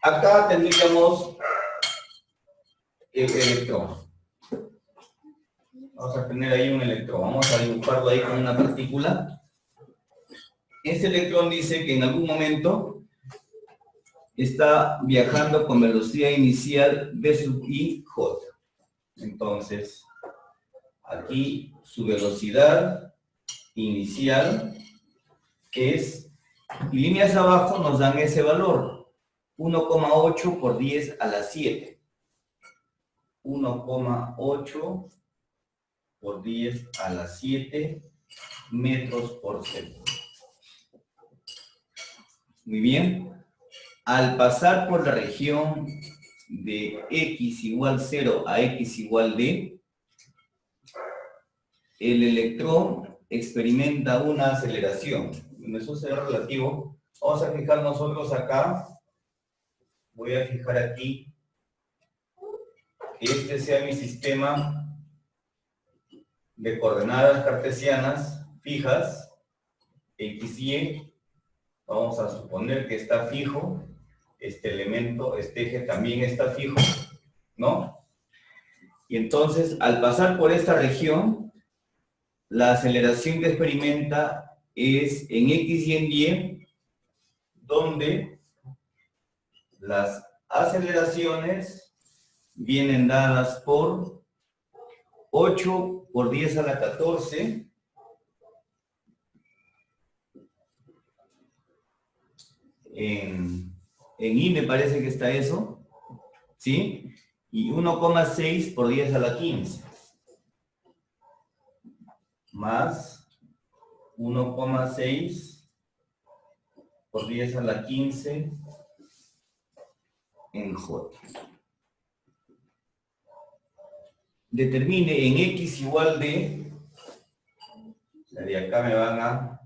Acá tendríamos el electrón. Vamos a tener ahí un electrón. Vamos a dibujarlo ahí con una partícula. Este electrón dice que en algún momento está viajando con velocidad inicial v sub i j. Entonces, aquí su velocidad inicial es, y líneas abajo nos dan ese valor, 1,8 por 10 a la 7. 1,8 por 10 a la 7 metros por segundo. Muy bien. Al pasar por la región de x igual 0 a x igual d, el electrón experimenta una aceleración. Eso será relativo. Vamos a fijar nosotros acá. Voy a fijar aquí que este sea mi sistema de coordenadas cartesianas fijas, x y y. Vamos a suponer que está fijo. Este elemento, este eje también está fijo, ¿no? Y entonces, al pasar por esta región, la aceleración que experimenta es en x y en y, donde las aceleraciones vienen dadas por 8 por 10 a la 14 en y me parece que está eso, ¿sí? Y 1,6 por 10 a la 15. Más 1,6 por 10 a la 15 en J. Determine en x igual de, o sea, de acá me van a,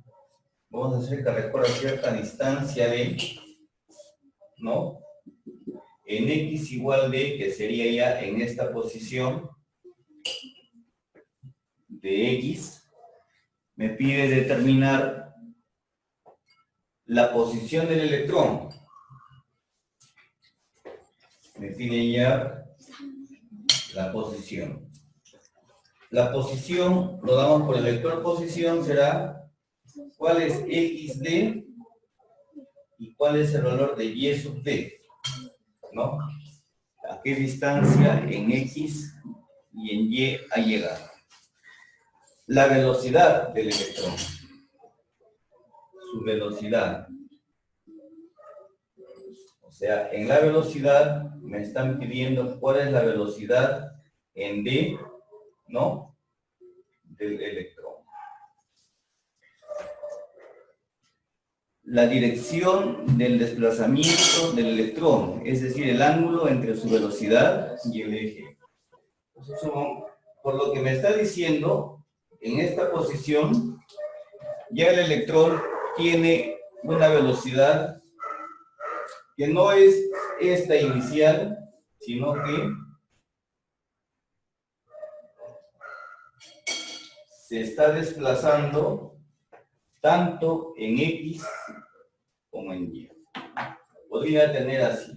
vamos a hacer que recorra cierta distancia de, ¿no? En x igual de, que sería ya en esta posición de x, me pide determinar la posición del electrón. Me pide ya la posición. La posición, lo damos por el vector posición, será cuál es xd y cuál es el valor de y sub d, ¿no? A qué distancia en x y en y ha llegado. La velocidad del electrón. Su velocidad. O sea, en la velocidad me están pidiendo cuál es la velocidad en d, ¿no? Del electrón. La dirección del desplazamiento del electrón, es decir, el ángulo entre su velocidad y el eje. Por lo que me está diciendo, en esta posición, ya el electrón tiene una velocidad que no es esta inicial, sino que se está desplazando tanto en X como en Y. Podría tener así.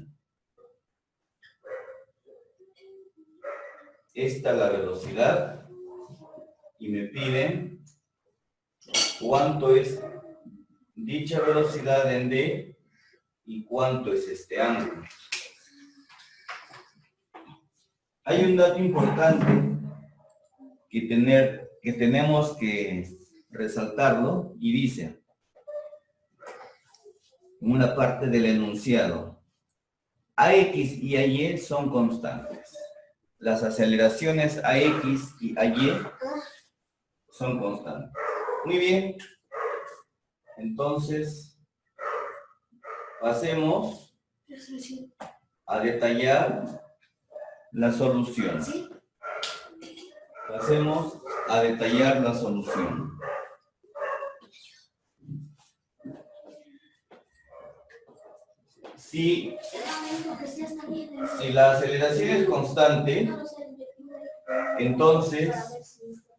Esta es la velocidad y me piden cuánto es dicha velocidad en D y cuánto es este ángulo. Hay un dato importante que tenemos que resaltarlo y dice, en una parte del enunciado, AX y AY son constantes. Las aceleraciones AX y AY son constantes. Muy bien. Entonces, pasemos a detallar la solución. Pasemos a detallar la solución. Si la aceleración es constante,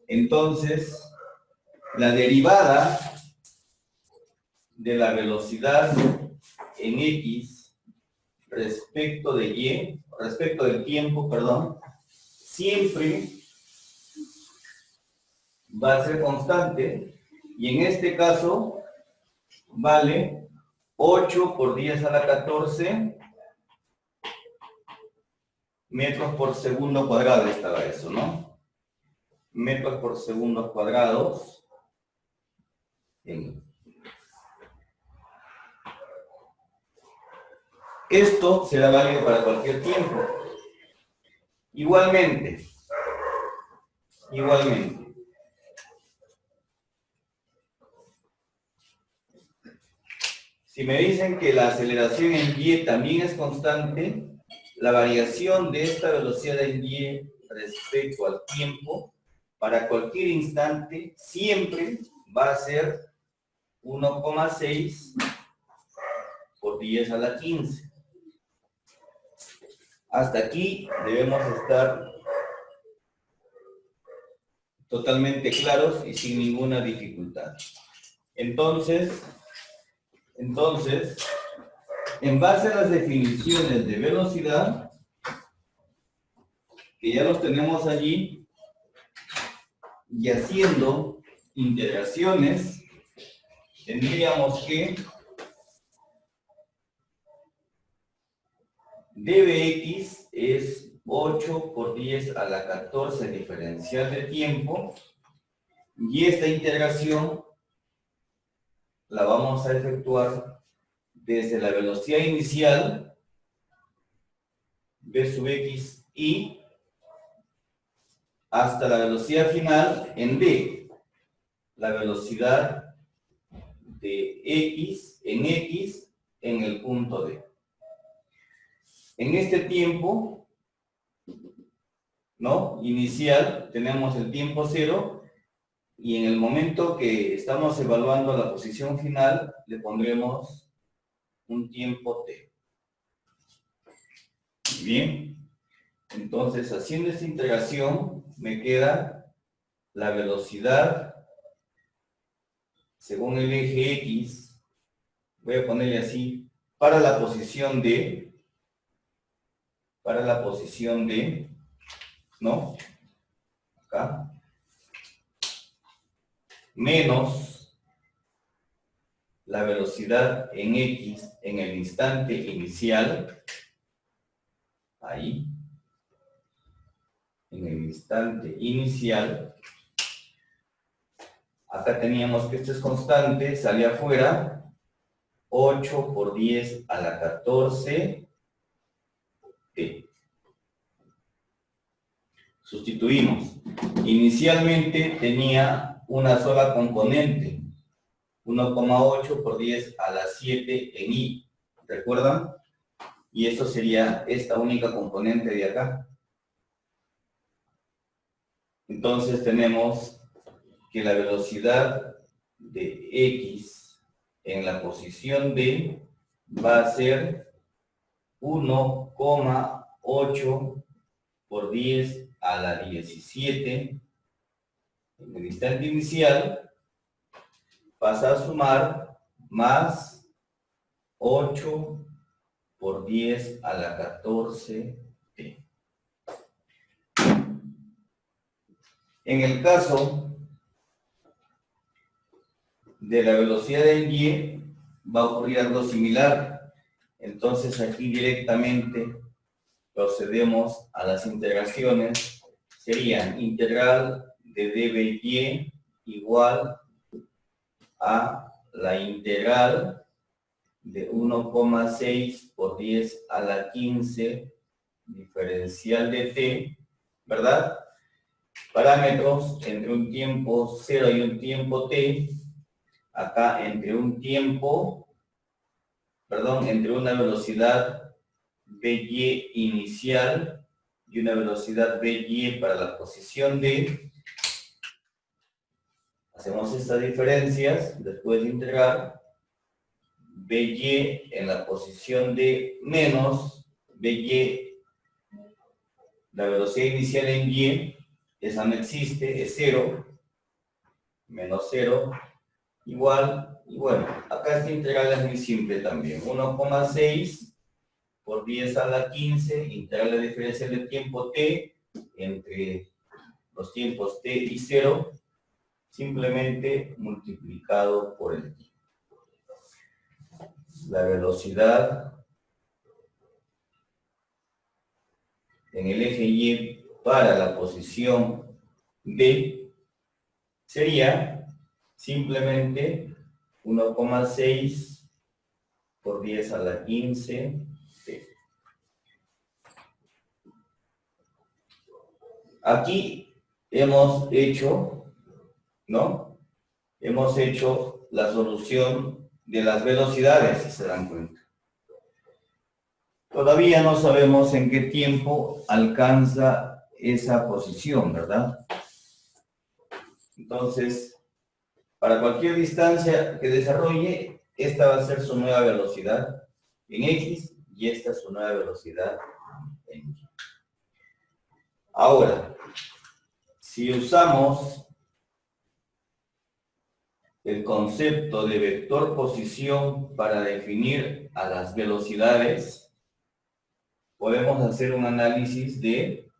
entonces la derivada de la velocidad en X respecto del tiempo, perdón, siempre va a ser constante, y en este caso vale 8 por 10 a la 14 metros por segundo cuadrado, estaba eso, ¿no? Metros por segundo cuadrados. Esto será válido para cualquier tiempo. Igualmente, si me dicen que la aceleración en y también es constante, la variación de esta velocidad en y respecto al tiempo, para cualquier instante, siempre va a ser 1,6 por 10 a la 15. Hasta aquí debemos estar totalmente claros y sin ninguna dificultad. Entonces, en base a las definiciones de velocidad, que ya los tenemos allí, y haciendo integraciones, tendríamos que dBx es 8 por 10 a la 14 diferencial de tiempo, y esta integración la vamos a efectuar desde la velocidad inicial, v sub x, y hasta la velocidad final en d, la velocidad de x en el punto D. En este tiempo, ¿no?, inicial, tenemos el tiempo 0, y en el momento que estamos evaluando la posición final, le pondremos un tiempo t. Bien, entonces haciendo esta integración, me queda la velocidad según el eje x, voy a ponerle así, para la posición D, ¿no? Acá. Menos la velocidad en x en el instante inicial, ahí, en el instante inicial. Acá teníamos que esto es constante, sale afuera, 8 por 10 a la 14 t. Sustituimos. Inicialmente tenía una sola componente, 1,8 por 10 a la 7 en y. ¿Recuerdan? Y esto sería esta única componente de acá. Entonces tenemos que la velocidad de x en la posición D va a ser 1,8 por 10 a la 17 en el instante inicial, pasa a sumar más 8 por 10 a la 14 t. En el caso de la velocidad en y, va a ocurrir algo similar. Entonces aquí directamente procedemos a las integraciones. Serían integral de dby igual a la integral de 1,6 por 10 a la 15 diferencial de t, ¿verdad? Parámetros entre un tiempo 0 y un tiempo t. Acá entre una velocidad by inicial y una velocidad by para la posición D. Hacemos estas diferencias después de integrar. by en la posición D menos by, la velocidad inicial en y, esa no existe, es 0, menos 0, igual, y bueno, acá esta integral es muy simple también, 1,6 por 10 a la 15, integral de la diferencia del tiempo t entre los tiempos t y 0, simplemente multiplicado por el tiempo. La velocidad en el eje Y para la posición D sería simplemente 1,6 por 10 a la 15 t. Aquí hemos hecho, ¿no? Hemos hecho la solución de las velocidades, si se dan cuenta. Todavía no sabemos en qué tiempo alcanza esa posición, ¿verdad? Entonces, para cualquier distancia que desarrolle, esta va a ser su nueva velocidad en X y esta es su nueva velocidad en Y. Ahora, si usamos el concepto de vector posición para definir a las velocidades, podemos hacer un análisis de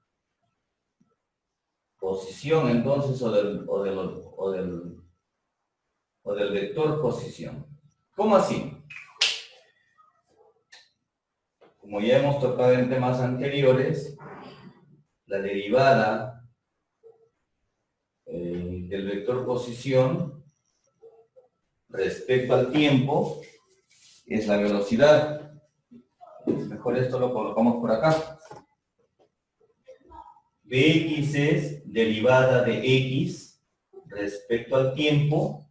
posición entonces o del vector posición. ¿Cómo así? Como ya hemos tocado en temas anteriores, la derivada del vector posición respecto al tiempo es la velocidad. Mejor esto lo colocamos por acá. Bx es derivada de x respecto al tiempo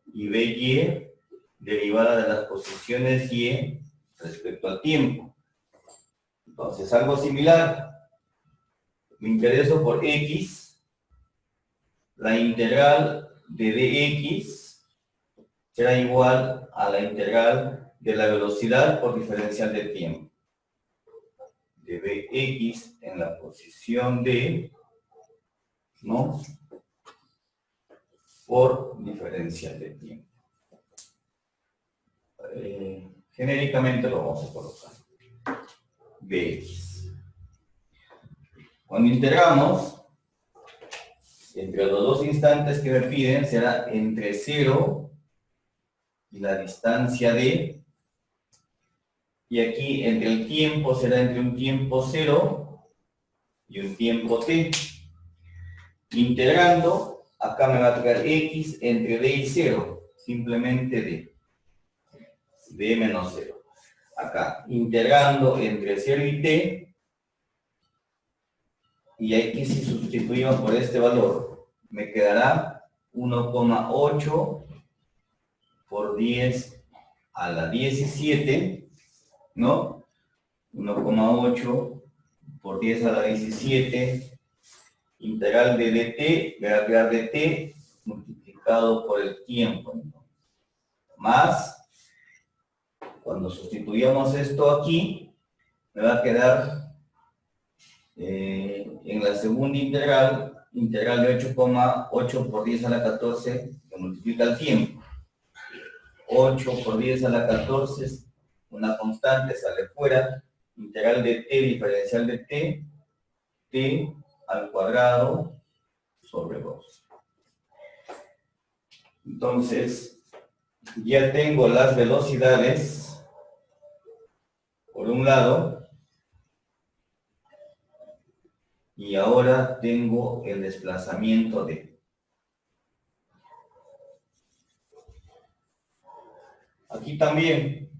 y by derivada de las posiciones y respecto al tiempo. Entonces, algo similar. Me intereso por x, la integral de dx será igual a la integral de la velocidad por diferencial de tiempo. De bx en la posición D, ¿no? Por diferencial de tiempo. Genéricamente lo vamos a colocar. Bx. Cuando integramos, entre los dos instantes que me piden será entre 0 y la distancia D. Y aquí entre el tiempo será entre un tiempo 0 y un tiempo t. Integrando, acá me va a tocar x entre d y 0, simplemente d menos 0. Acá, integrando entre 0 y t, y aquí si sustituimos por este valor, me quedará 1,8 por 10 a la 17, ¿no? 1,8 por 10 a la 17, integral de dt, me va a quedar dt multiplicado por el tiempo, ¿no? Más, cuando sustituyamos esto aquí, me va a quedar en la segunda integral de 8,8 por 10 a la 14, que multiplica el tiempo. 8 por 10 a la 14 es una constante, sale fuera, integral de t, diferencial de t al cuadrado sobre 2. Entonces, ya tengo las velocidades, por un lado, y ahora tengo el desplazamiento d. Aquí también,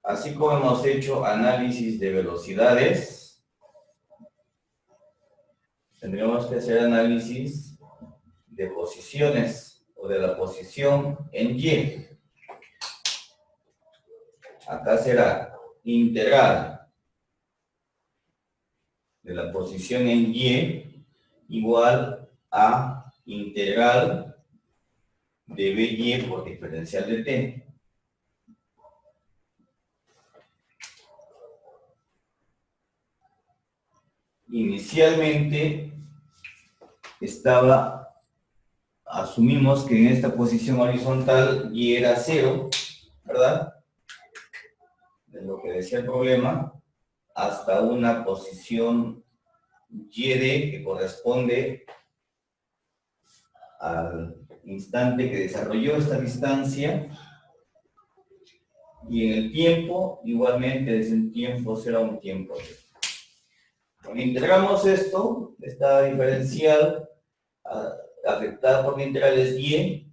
así como hemos hecho análisis de velocidades, tendríamos que hacer análisis de posiciones o de la posición en Y. Acá será integral de la posición en Y igual a integral de by por diferencial de t. Inicialmente asumimos que en esta posición horizontal y era 0, ¿verdad? Es lo que decía el problema, hasta una posición YD que corresponde al instante que desarrolló esta distancia, y en el tiempo, igualmente, desde el tiempo será un tiempo. Cuando integramos esto, esta diferencial afectada por la integral es y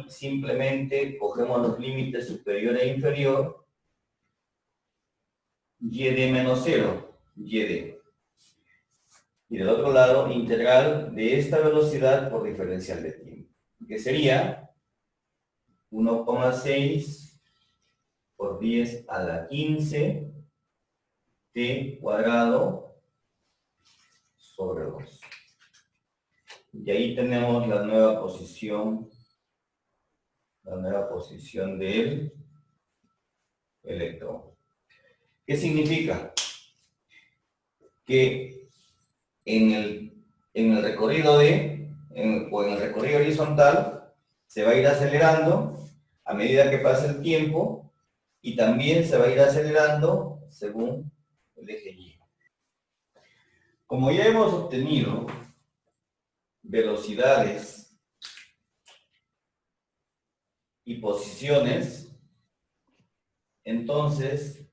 simplemente cogemos los límites superior e inferior, y de menos 0, y de. Y del otro lado, integral de esta velocidad por diferencial de tiempo, que sería 1,6 por 10 a la 15 t cuadrado sobre 2. Y ahí tenemos la nueva posición del electrón. ¿Qué significa? Que en el recorrido o en el recorrido horizontal se va a ir acelerando a medida que pasa el tiempo, y también se va a ir acelerando según el eje Y. Como ya hemos obtenido velocidades y posiciones, entonces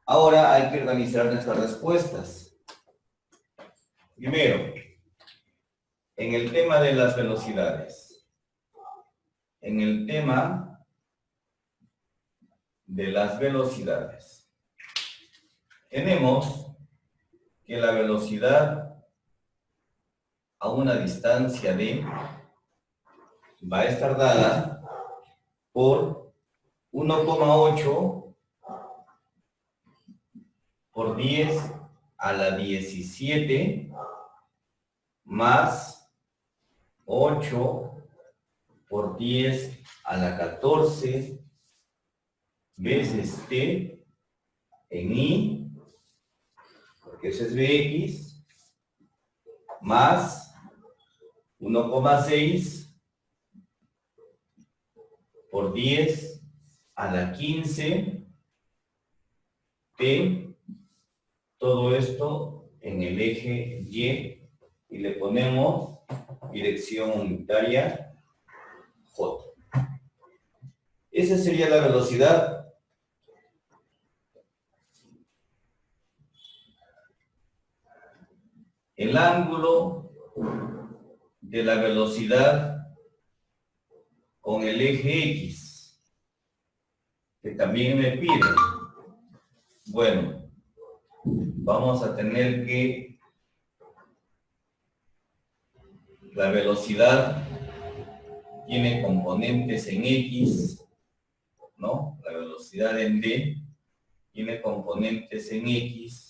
ahora hay que organizar nuestras respuestas. Primero, en el tema de las velocidades. En el tema de las velocidades, tenemos que la velocidad a una distancia d va a estar dada por 1,8 por 10 a la 17 más 8 por 10 a la 14 veces t en i, porque eso es Bx, más 1,6 por 10 a la 15 t, todo esto en el eje Y, y le ponemos dirección unitaria J. Esa sería la velocidad. El ángulo de la velocidad con el eje X, que también me pide. Bueno, vamos a tener que la velocidad tiene componentes en X, ¿no? La velocidad en D tiene componentes en X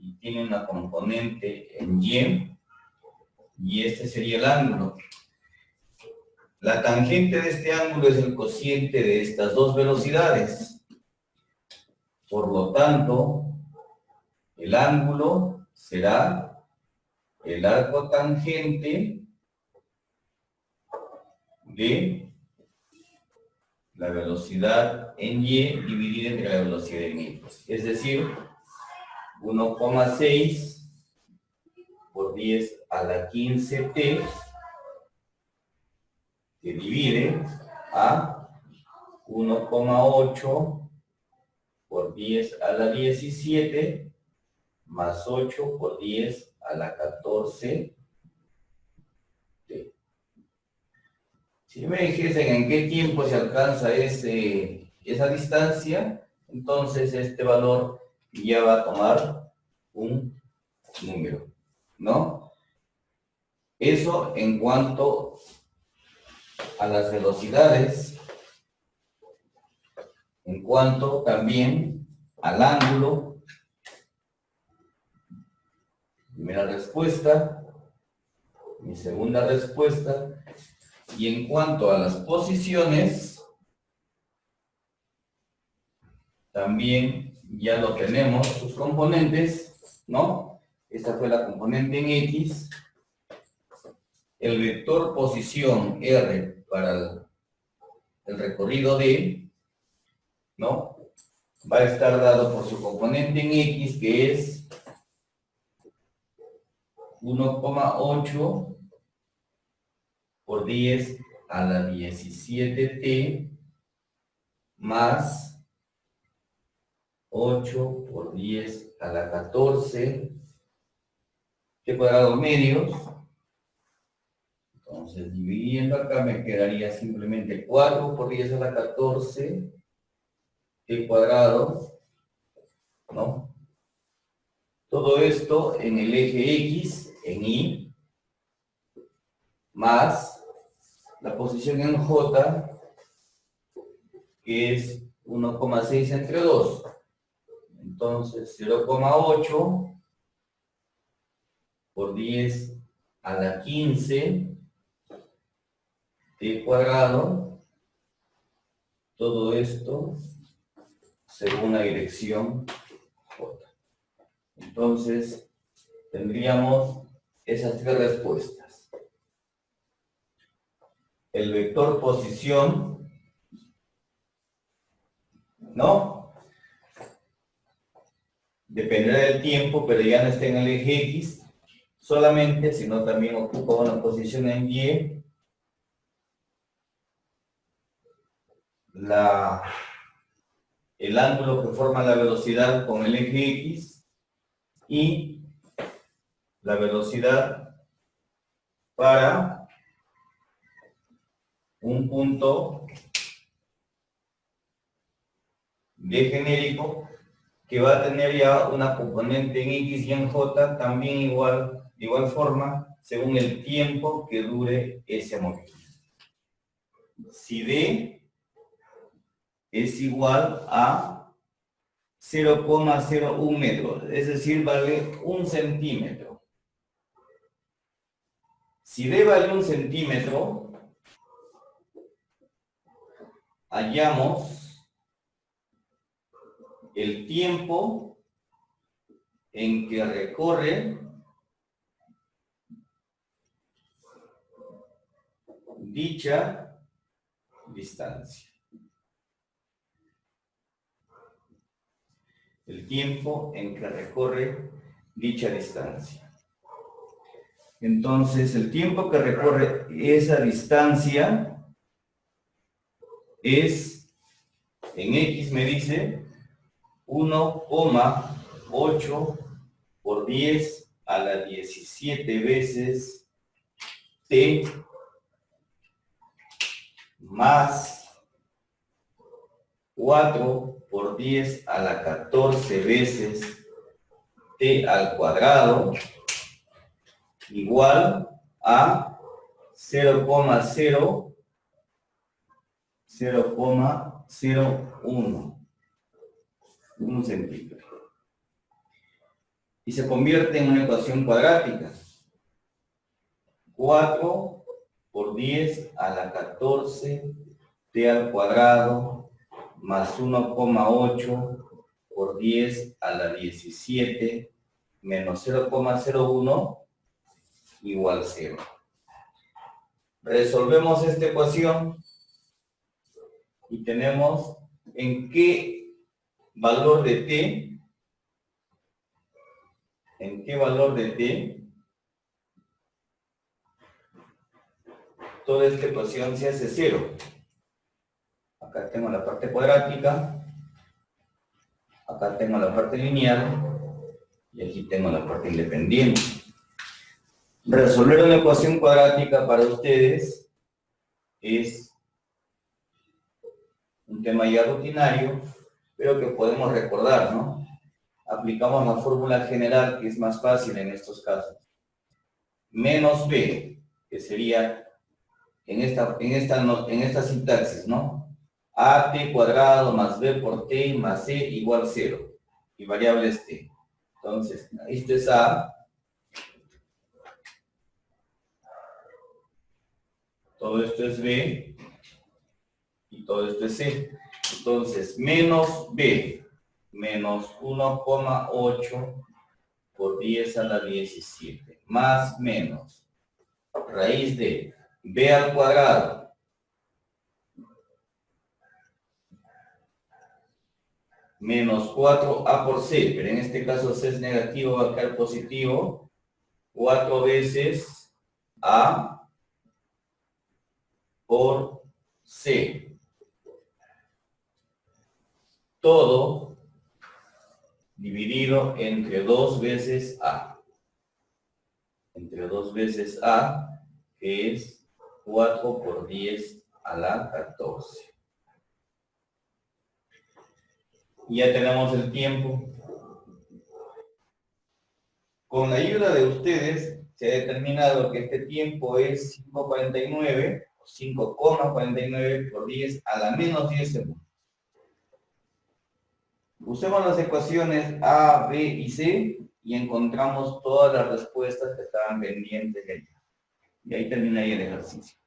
y tiene una componente en y este sería el ángulo. La tangente de este ángulo es el cociente de estas dos velocidades. Por lo tanto, el ángulo será el arco tangente de la velocidad en Y dividida entre la velocidad en X. Es decir, 1,6 por 10 a la 15t, que divide a 1,8 por 10 a la 17 más 8 por 10 a la 14t. Si me dijesen en qué tiempo se alcanza esa distancia, entonces este valor ya va a tomar un número, ¿no? Eso en cuanto a las velocidades, en cuanto también al ángulo. Primera respuesta, mi segunda respuesta, y en cuanto a las posiciones, también ya lo tenemos, sus componentes, ¿no? Esta fue la componente en X. El vector posición R para el recorrido D ¿no? Va a estar dado por su componente en X, que es 1,8 por 10 a la 17t más 8 por 10 a la 14 t cuadrado medios. Entonces, dividiendo acá me quedaría simplemente 4 por 10 a la 14 t cuadrado, ¿no? Todo esto en el eje X, en Y, más la posición en J, que es 1,6 entre 2. Entonces, 0,8 por 10 a la 15 t cuadrado. Todo esto según la dirección J. Entonces, tendríamos esas tres respuestas. El vector posición, ¿no? Dependerá del tiempo, pero ya no está en el eje X solamente, sino también ocupa una posición en Y. El ángulo que forma la velocidad con el eje X y la velocidad para un punto de genérico que va a tener ya una componente en X y en J también de igual forma según el tiempo que dure ese movimiento. Si D es igual a 0,01 metros, es decir, vale 1 centímetro. Si D vale 1 centímetro, hallamos el tiempo en que recorre dicha distancia. El tiempo en que recorre dicha distancia. Entonces, el tiempo que recorre esa distancia es, en X me dice, 1,8 por 10 a la 17 veces t más 4 por 10 a la 14 veces t al cuadrado igual a 0,01 centímetro. Y se convierte en una ecuación cuadrática. 4 por 10 a la 14 t al cuadrado más 1,8 por 10 a la 17 menos 0,01 igual 0. Resolvemos esta ecuación y tenemos en qué valor de t, toda esta ecuación se hace 0. Acá tengo la parte cuadrática, acá tengo la parte lineal y aquí tengo la parte independiente. Resolver una ecuación cuadrática para ustedes es un tema ya rutinario, pero que podemos recordar, ¿no? Aplicamos la fórmula general, que es más fácil en estos casos. Menos b, que sería en esta sintaxis, ¿no? A t cuadrado más b por t más c igual 0. Y variable es t. Entonces, esto es a. Todo esto es b. Y todo esto es c. Entonces, menos b, menos 1,8 por 10 a la 17, más menos, raíz de b al cuadrado, menos 4a por c, pero en este caso c es negativo, va a quedar positivo, 4 veces a por c. Todo dividido entre 2 veces a. Entre 2 veces a, que es 4 por 10 a la 14. Ya tenemos el tiempo. Con la ayuda de ustedes se ha determinado que este tiempo es 5,49 o 5,49 por 10 a la menos 10 segundos. Usemos las ecuaciones A, B y C y encontramos todas las respuestas que estaban pendientes de allá. Y ahí terminaría el ejercicio.